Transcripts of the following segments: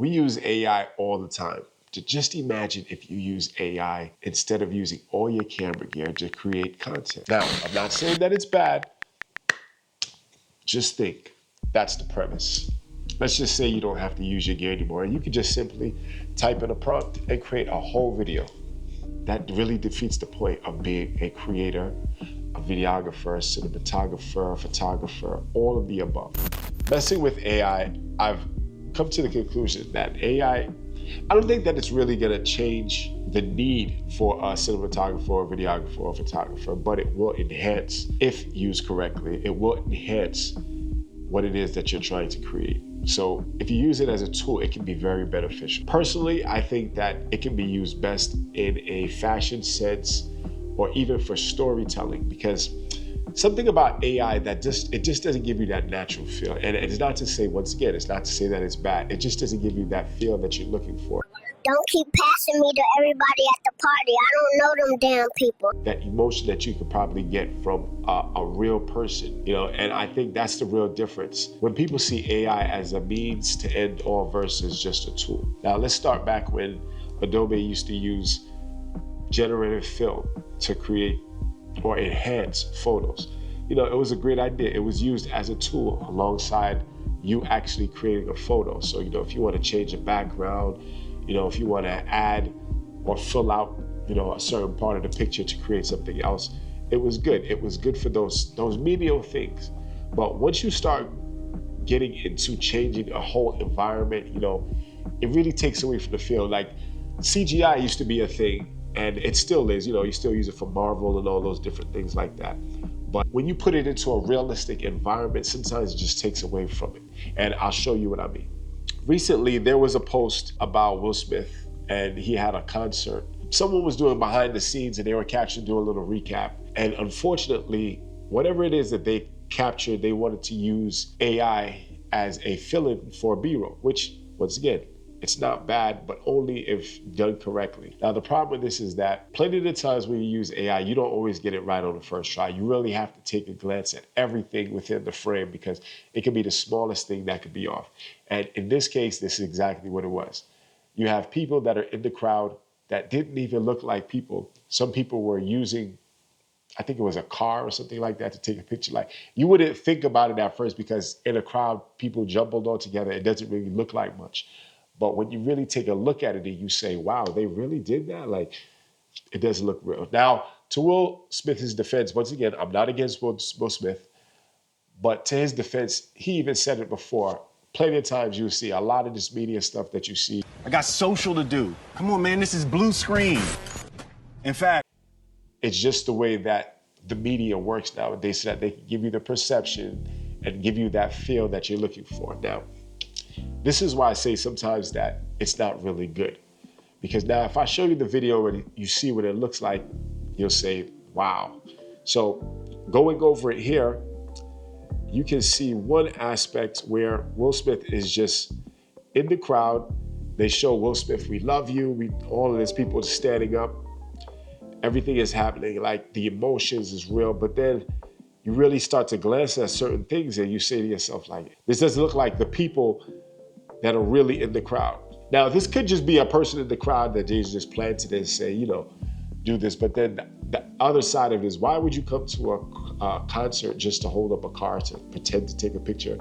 We use AI all the time. Just imagine if you use AI instead of using all your camera gear to create content. Now, I'm not saying that it's bad. Just think, that's the premise. Let's just say you don't have to use your gear anymore. You can just simply type in a prompt and create a whole video. That really defeats the point of being a creator, a videographer, a cinematographer, a photographer, all of the above. Messing with AI, I've come to the conclusion that AI, I don't think that it's really gonna change the need for a cinematographer, or videographer, or photographer, but it will enhance, if used correctly, it will enhance what it is that you're trying to create. So if you use it as a tool, it can be very beneficial. Personally, I think that it can be used best in a fashion sense or even for storytelling, because something about AI that just doesn't give you that natural feel. And it's not to say, once again, it's not to say that it's bad. It just doesn't give you that feel that you're looking for. Don't keep passing me to everybody at the party. I don't know them damn people. That emotion that you could probably get from a real person, you know, and I think that's the real difference. When people see AI as a means to end all versus just a tool. Now, let's start back when Adobe used to use generative film to create or enhance photos. You know, it was a great idea. It was used as a tool alongside you actually creating a photo. So, you know, if you want to change a background, you know, if you want to add or fill out, you know, a certain part of the picture to create something else, it was good. It was good for those menial things. But once you start getting into changing a whole environment, you know, it really takes away from the feel. Like CGI used to be a thing, and it still is, you know, you still use it for Marvel and all those different things like that. But when you put it into a realistic environment, sometimes it just takes away from it. And I'll show you what I mean. Recently, there was a post about Will Smith, and he had a concert. Someone was doing behind the scenes, and they were captured doing a little recap. And unfortunately, whatever it is that they captured, they wanted to use AI as a fill-in for B-roll, which, once again, it's not bad, but only if done correctly. Now, the problem with this is that plenty of the times when you use AI, you don't always get it right on the first try. You really have to take a glance at everything within the frame, because it can be the smallest thing that could be off. And in this case, this is exactly what it was. You have people that are in the crowd that didn't even look like people. Some people were using, I think it was a car or something like that, to take a picture. Like, you wouldn't think about it at first, because in a crowd, people jumbled all together. It doesn't really look like much. But when you really take a look at it and you say, wow, they really did that? Like, it doesn't look real. Now, to Will Smith's defense, once again, I'm not against Will Smith, but to his defense, he even said it before. Plenty of times you see a lot of this media stuff that you see. I got social to do. Come on, man, this is blue screen. In fact, it's just the way that the media works nowadays, so that they can give you the perception and give you that feel that you're looking for. Now, this is why I say sometimes that it's not really good. Because now if I show you the video and you see what it looks like, you'll say, wow. So going over it here, you can see one aspect where Will Smith is just in the crowd. They show Will Smith, we love you. All of these people standing up. Everything is happening, like the emotions is real. But then you really start to glance at certain things and you say to yourself, like, this doesn't look like the people that are really in the crowd. Now, this could just be a person in the crowd that they just planted and say, you know, do this. But then the other side of it is, why would you come to a concert just to hold up a car to pretend to take a picture?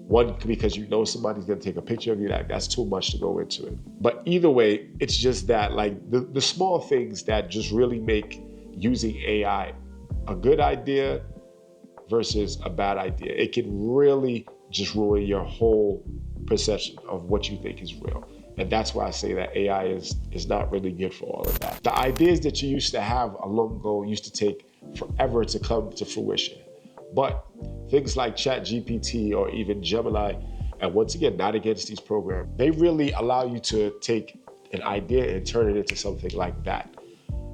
One, because you know somebody's gonna take a picture of you. That's too much to go into it. But either way, it's just that, like, the small things that just really make using AI a good idea versus a bad idea. It can really just ruin your whole perception of what you think is real. And that's why I say that AI is not really good for all of that. The ideas that you used to have a long ago used to take forever to come to fruition. But things like ChatGPT or even Gemini, and once again, not against these programs, they really allow you to take an idea and turn it into something like that.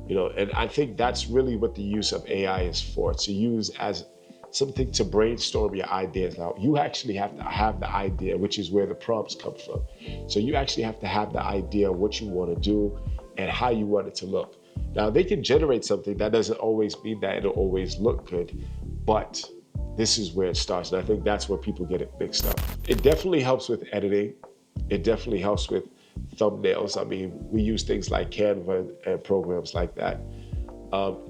You know, and I think that's really what the use of AI is for, to use as something to brainstorm your ideas. Now, you actually have to have the idea, which is where the prompts come from. So you actually have to have the idea of what you want to do and how you want it to look. Now, they can generate something. That doesn't always mean that it'll always look good, but this is where it starts. And I think that's where people get it mixed up. It definitely helps with editing. It definitely helps with thumbnails. I mean, we use things like Canva and programs like that.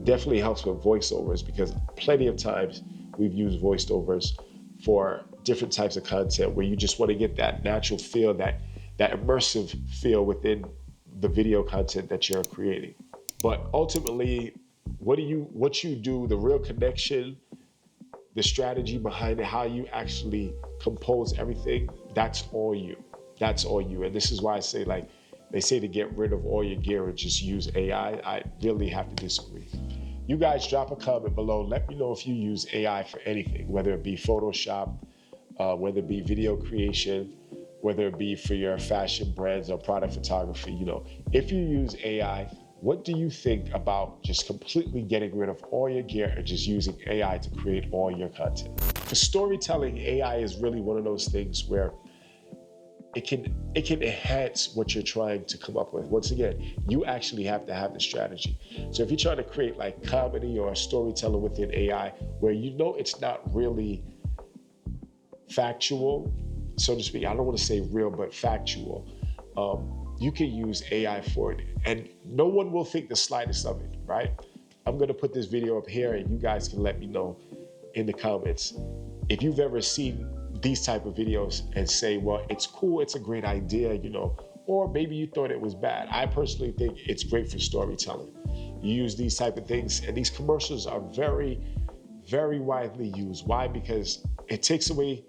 Definitely helps with voiceovers because plenty of times we've used voiceovers for different types of content where you just want to get that natural feel, that immersive feel within the video content that you're creating. But ultimately, what you do, the real connection, the strategy behind it, how you actually compose everything, that's all you. That's all you. And this is why I say, like, they say to get rid of all your gear and just use AI. I really have to disagree. You guys drop a comment below. Let me know if you use AI for anything, whether it be Photoshop, whether it be video creation, whether it be for your fashion brands or product photography. If you use AI, what do you think about just completely getting rid of all your gear and just using AI to create all your content? For storytelling, AI is really one of those things where it can enhance what you're trying to come up with. Once again, you actually have to have the strategy. So if you're trying to create like comedy or storytelling within AI, where it's not really factual, so to speak, I don't want to say real, but factual, you can use AI for it. And no one will think the slightest of it, right? I'm going to put this video up here and you guys can let me know in the comments if you've ever seen these type of videos and say, well, it's cool, it's a great idea, or maybe you thought it was bad. I personally think it's great for storytelling. You use these type of things, and these commercials are very, very widely used. Why? Because it takes away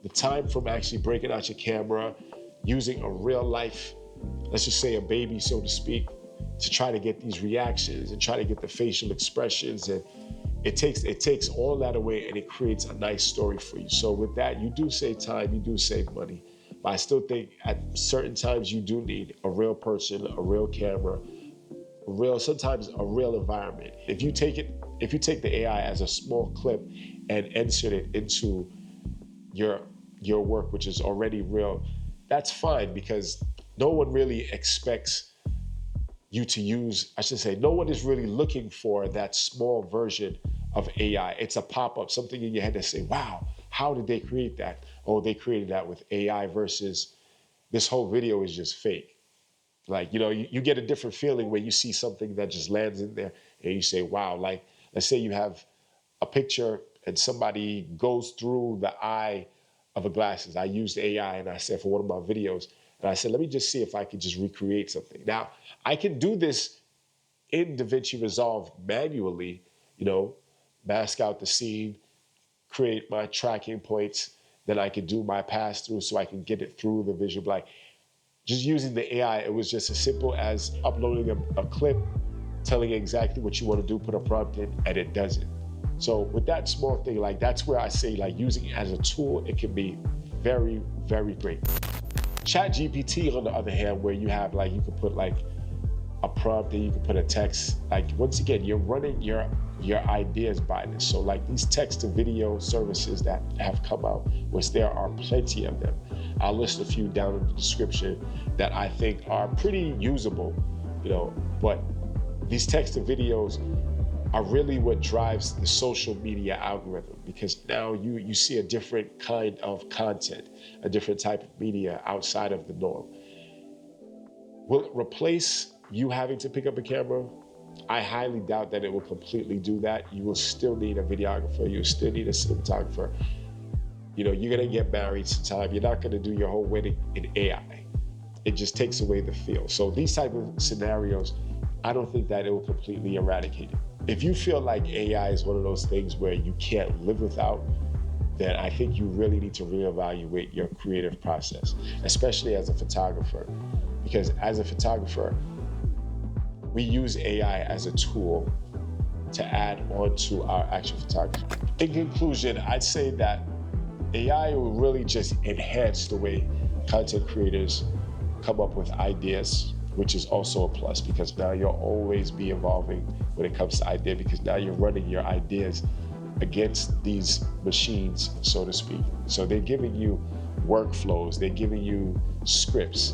the time from actually breaking out your camera, using a real life, let's just say a baby, so to speak, to try to get these reactions and try to get the facial expressions. And it takes all that away and it creates a nice story for you. So with that, you do save time, you do save money. But I still think at certain times you do need a real person, a real camera, sometimes a real environment. If you take the AI as a small clip and insert it into your work, which is already real, that's fine, because no one really expects you to use, I should say, no one is really looking for that small version of AI. It's a pop-up, something in your head that say, wow, how did they create that? Oh, they created that with AI, versus this whole video is just fake. Like, you get a different feeling when you see something that just lands in there and you say, wow. Like, let's say you have a picture and somebody goes through the eye of a glasses. I used AI and I said for one of my videos, and I said, let me just see if I could just recreate something. Now, I can do this in DaVinci Resolve manually, mask out the scene, create my tracking points, then I can do my pass through so I can get it through the visual black. Just using the AI, it was just as simple as uploading a clip, telling it exactly what you want to do, put a prompt in, and it does it. So with that small thing, like, that's where I say, like, using it as a tool, it can be very, very great. ChatGPT, on the other hand, where you have, like, you can put like a prompt and you can put a text. Like, once again, you're running your ideas by this. So like these text to video services that have come out, which there are plenty of them. I'll list a few down in the description that I think are pretty usable, but these text to videos are really what drives the social media algorithm, because now you see a different kind of content, a different type of media outside of the norm. Will it replace you having to pick up a camera? I highly doubt that it will completely do that. You will still need a videographer. You'll still need a cinematographer. You're gonna get married sometime. You're not gonna do your whole wedding in AI. It just takes away the feel. So these type of scenarios, I don't think that it will completely eradicate it. If you feel like AI is one of those things where you can't live without, then I think you really need to reevaluate your creative process, especially as a photographer. Because as a photographer, we use AI as a tool to add on to our actual photography. In conclusion, I'd say that AI will really just enhance the way content creators come up with ideas, which is also a plus, because now you'll always be evolving when it comes to idea, because now you're running your ideas against these machines, so to speak. So they're giving you workflows, they're giving you scripts.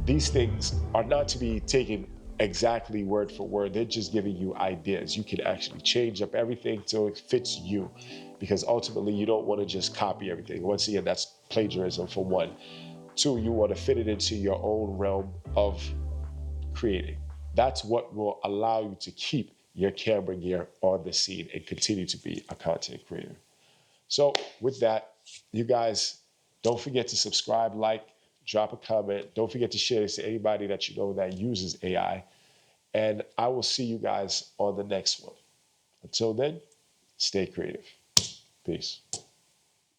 These things are not to be taken exactly word for word. They're just giving you ideas. You can actually change up everything till it fits you, because ultimately you don't want to just copy everything. Once again, that's plagiarism for one. Two, you want to fit it into your own realm of creating. That's what will allow you to keep your camera gear on the scene and continue to be a content creator. So with that, you guys, don't forget to subscribe, like, drop a comment. Don't forget to share this to anybody that you know that uses AI. And I will see you guys on the next one. Until then, stay creative. Peace.